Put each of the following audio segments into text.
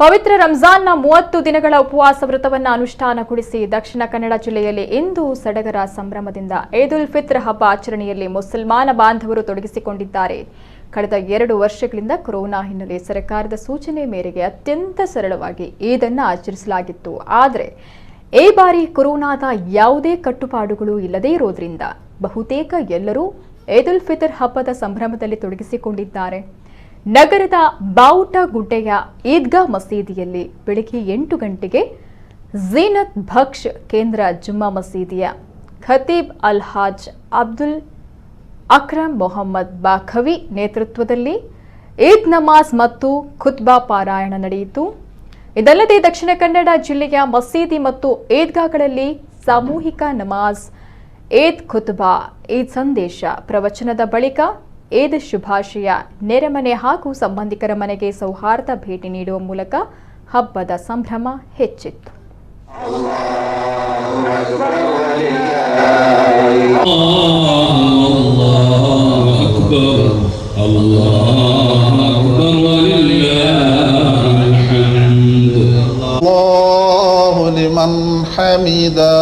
ಪವಿತ್ರ ರಂಜಾನ್ನ 30 ದಿನಗಳ ಉಪವಾಸ ವ್ರತವನ್ನು ಅನುಷ್ಠಾನಗೊಳಿಸಿ ದಕ್ಷಿಣ ಕನ್ನಡ ಜಿಲ್ಲೆಯಲ್ಲಿ ಇಂದು ಸಡಗರ ಸಂಭ್ರಮದಿಂದ ಈದ್ ಉಲ್ ಫಿತ್ರ್ ಹಬ್ಬ ಆಚರಣೆಯಲ್ಲಿ ಮುಸಲ್ಮಾನ ಬಾಂಧವರು ತೊಡಗಿಸಿಕೊಂಡಿದ್ದಾರೆ. ಕಳೆದ 2 ವರ್ಷಗಳಿಂದ ಕೊರೋನಾ ಹಿನ್ನೆಲೆ ಸರ್ಕಾರದ ಸೂಚನೆ ಮೇರೆಗೆ ಅತ್ಯಂತ ಸರಳವಾಗಿ ಈದನ್ನು ಆಚರಿಸಲಾಗಿತ್ತು. ಆದರೆ ಈ ಬಾರಿ ಕೊರೋನಾದ ಯಾವುದೇ ಕಟ್ಟುಪಾಡುಗಳು ಇಲ್ಲದೇ ಇರೋದ್ರಿಂದ ಬಹುತೇಕ ಎಲ್ಲರೂ ಈದ್ ಉಲ್ ಫಿತ್ರ್ ಹಬ್ಬದ ಸಂಭ್ರಮದಲ್ಲಿ ತೊಡಗಿಸಿಕೊಂಡಿದ್ದಾರೆ. ನಗರದ ಬಾವುಟಗುಡ್ಡೆಯ ಈದ್ಗಾ ಮಸೀದಿಯಲ್ಲಿ ಬೆಳಗ್ಗೆ 8 ಗಂಟೆಗೆ ಝೀನತ್ ಬಕ್ಷ್ ಕೇಂದ್ರ ಜುಮ್ಮಾ ಮಸೀದಿಯ ಖತೀಬ್ ಅಲ್ಹಾಜ್ ಅಬ್ದುಲ್ ಅಕ್ರಮ್ ಮೊಹಮ್ಮದ್ ಬಾಖವಿ ನೇತೃತ್ವದಲ್ಲಿ ಈದ್ ನಮಾಜ್ ಮತ್ತು ಖುತ್ಬಾ ಪಾರಾಯಣ ನಡೆಯಿತು. ಇದಲ್ಲದೆ ದಕ್ಷಿಣ ಕನ್ನಡ ಜಿಲ್ಲೆಯ ಮಸೀದಿ ಮತ್ತು ಈದ್ಗಾಗಳಲ್ಲಿ ಸಾಮೂಹಿಕ ನಮಾಜ್, ಈದ್ ಖುತ್ಬಾ, ಈದ್ ಸಂದೇಶ, ಪ್ರವಚನದ ಬಳಿಕ ಈದ್ ಶುಭಾಶಯ, ನೆರೆಮನೆ ಹಾಗೂ ಸಂಬಂಧಿಕರ ಮನೆಗೆ ಸೌಹಾರ್ದ ಭೇಟಿ ನೀಡುವ ಮೂಲಕ ಹಬ್ಬದ ಸಂಭ್ರಮ ಹೆಚ್ಚಿತ್ತು. ಅಲ್ಲಾಹು ಲಿಮನ್ ಹಮೀದಾ.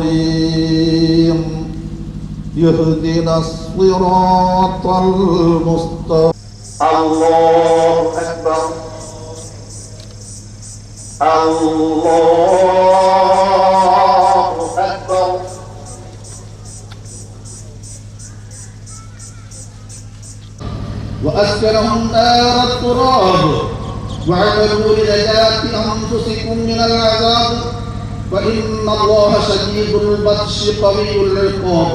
نستعين يهدنا الصراط المستقيم. الله أكبر الله أكبر. وأسكنهم نار التراب وعملوا لنجاة أنفسكم من العذاب وإن الله شديد البطش قوي العقاب.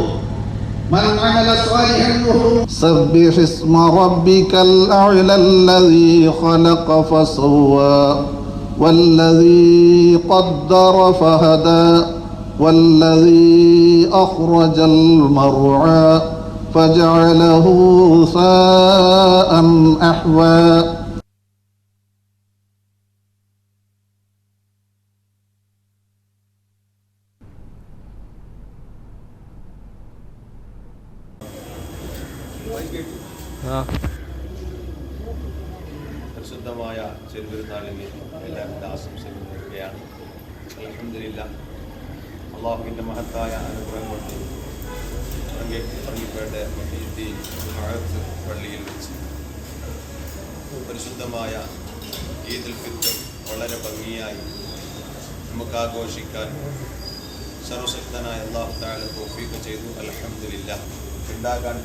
من عمل صالحا وهو سبح اسم ربك الأعلى الذي خلق فسوى والذي قدر فهدى والذي أخرج المرعى فجعله غثاء أحوى. പരിശുദ്ധമായ ചെറുപെരുന്നാളിന് എല്ലാവിധ ആശംസകളും നേരുകയാണ്. അൽഹംദുലില്ലാഹ്, അള്ളാഹുവിൻ്റെ മഹത്തായ അനുഗ്രഹം കൊണ്ട് പറയപ്പെട്ട ഈ മഹത്ത് പള്ളിയിൽ വെച്ച് പരിശുദ്ധമായ ഈദ് ഉൽ ഫിത്ർ വളരെ ഭംഗിയായി നമുക്ക് ആഘോഷിക്കാൻ സർവശക്തനായ അല്ലാഹു തആല തൗഫീഖ് ചെയ്തു. അൽഹംദുലില്ലാഹ്. ഉണ്ടാകാൻ